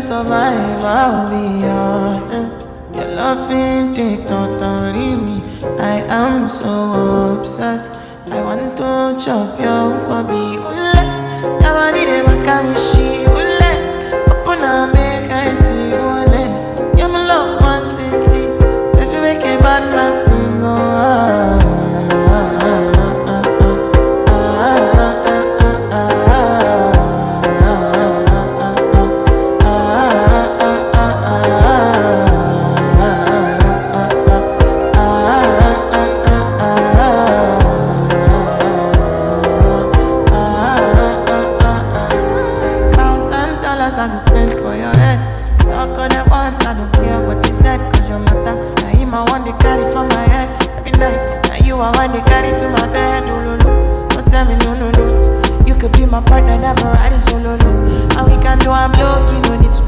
Survive, I'll be honest. Your love ain't it, totally me. I am so obsessed. I want to chop your kwabi ule. Your body de makamishi ule. Open up, make I see ule. You're my love one city. If you make a bad man sing, oh I go spend for your head. Suck on it once, I don't care what you said. Cause your matter, now him I want to carry for my head. Every night, now you I want to carry to my bed. Oh, no, no, don't tell me no, no, no. You could be my partner, never ride it solo, no. And we can do I'm low, you no need to